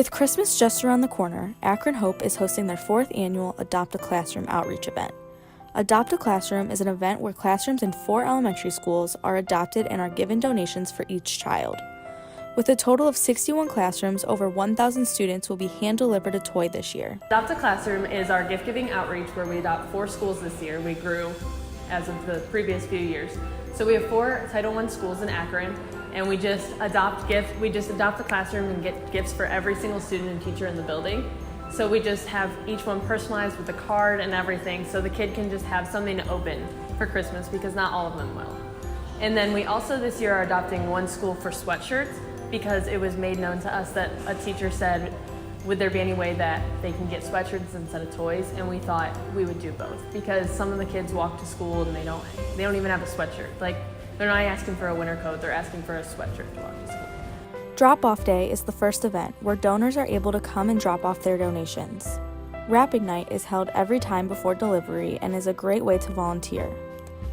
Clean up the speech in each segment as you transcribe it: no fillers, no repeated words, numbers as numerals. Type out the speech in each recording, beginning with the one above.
With Christmas just around the corner, Akron Hope is hosting their 4th annual Adopt a Classroom outreach event. Adopt a Classroom is an event where classrooms in 4 elementary schools are adopted and are given donations for each child. With a total of 61 classrooms, over 1,000 students will be hand-delivered a toy this year. Adopt a Classroom is our gift-giving outreach where we adopt 4 schools this year. We grew as of the previous few years. So we have 4 Title I schools in Akron, and we just adopt the classroom and get gifts for every single student and teacher in the building. So we just have each one personalized with a card and everything, so the kid can just have something to open for Christmas, because not all of them will. And then we also this year are adopting 1 school for sweatshirts, because it was made known to us that a teacher said, would there be any way that they can get sweatshirts instead of toys? And we thought we would do both, because some of the kids walk to school and they don't even have a sweatshirt. Like, they're not asking for a winter coat, they're asking for a sweatshirt to walk to school. Drop-Off Day is the first event where donors are able to come and drop off their donations. Wrapping Night is held every time before delivery and is a great way to volunteer.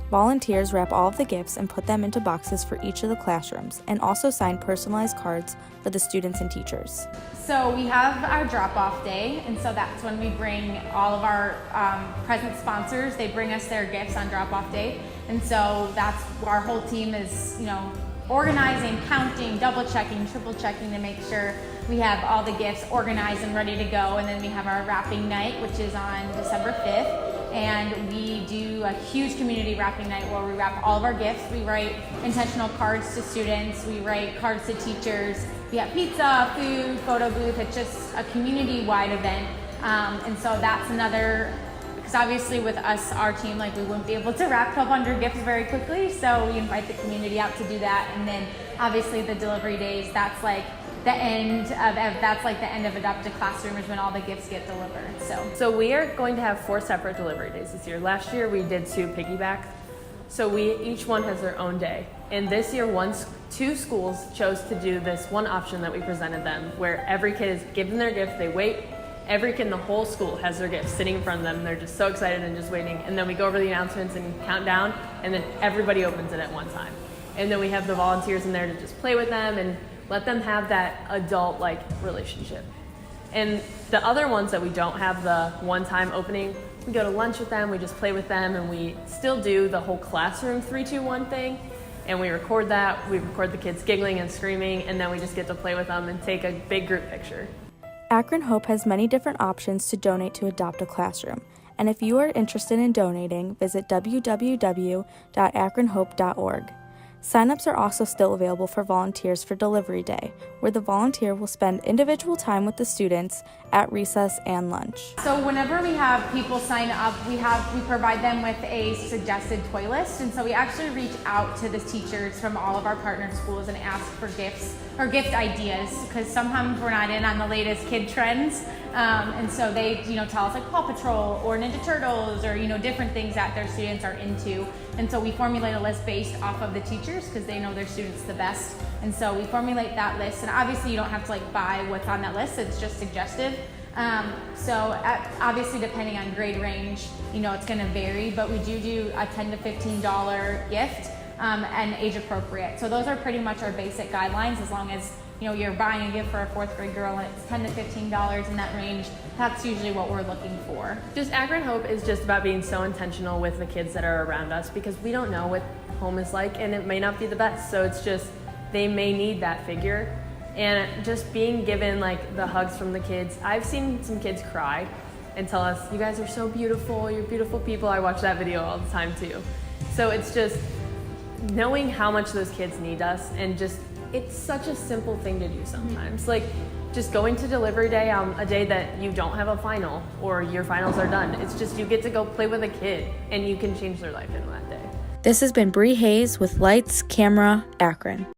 Volunteers wrap all of the gifts and put them into boxes for each of the classrooms, and also sign personalized cards for the students and teachers. So we have our drop-off day, and so that's when we bring all of our present sponsors. They bring us their gifts on drop-off day, and so that's our whole team is, organizing, counting, double-checking, triple-checking to make sure we have all the gifts organized and ready to go. And then we have our wrapping night, which is on December 5th. And we do a huge community wrapping night where we wrap all of our gifts. We write intentional cards to students. We write cards to teachers. We have pizza, food, photo booth. It's just a community-wide event. And so that's another, because obviously with us, our team, we wouldn't be able to wrap 1,200 gifts very quickly. So we invite the community out to do that. And then obviously the delivery days, that's the end of Adopt a Classroom is when all the gifts get delivered. So we are going to have 4 separate delivery days this year. Last year we did 2 piggyback, so each one has their own day. And this year 2 schools chose to do this one option that we presented them, where every kid is given their gift, they wait, every kid in the whole school has their gift sitting in front of them, they're just so excited and just waiting, and then we go over the announcements and count down, and then everybody opens it at one time. And then we have the volunteers in there to just play with them and let them have that adult relationship. And the other ones that we don't have the one-time opening, we go to lunch with them, we just play with them, and we still do the whole classroom 3, 2, 1 thing. And we record that, we record the kids giggling and screaming, and then we just get to play with them and take a big group picture. Akron Hope has many different options to donate to Adopt a Classroom. And if you are interested in donating, visit www.akronhope.org. Sign-ups are also still available for volunteers for Delivery Day, where the volunteer will spend individual time with the students at recess and lunch. So whenever we have people sign up, we provide them with a suggested toy list, and so we actually reach out to the teachers from all of our partner schools and ask for gifts or gift ideas, because sometimes we're not in on the latest kid trends, and so they tell us Paw Patrol or Ninja Turtles or different things that their students are into. And so we formulate a list based off of the teachers, because they know their students the best. And so we formulate that list, and obviously you don't have to buy what's on that list, it's just suggestive. Obviously depending on grade range, it's going to vary, but we do a $10 to $15 gift and age appropriate. So those are pretty much our basic guidelines. As long as you're buying a gift for a 4th grade girl and it's $10 to $15 in that range, that's usually what we're looking for. Just Akron Hope is just about being so intentional with the kids that are around us, because we don't know what home is like, and it may not be the best. So it's just, they may need that figure. And just being given the hugs from the kids. I've seen some kids cry and tell us, you guys are so beautiful, you're beautiful people. I watch that video all the time too. So it's just knowing how much those kids need us, and just, it's such a simple thing to do sometimes. Just going to delivery day on a day that you don't have a final or your finals are done. It's just, you get to go play with a kid and you can change their life in that day. This has been Bri Hayes with Lights, Camera, Akron.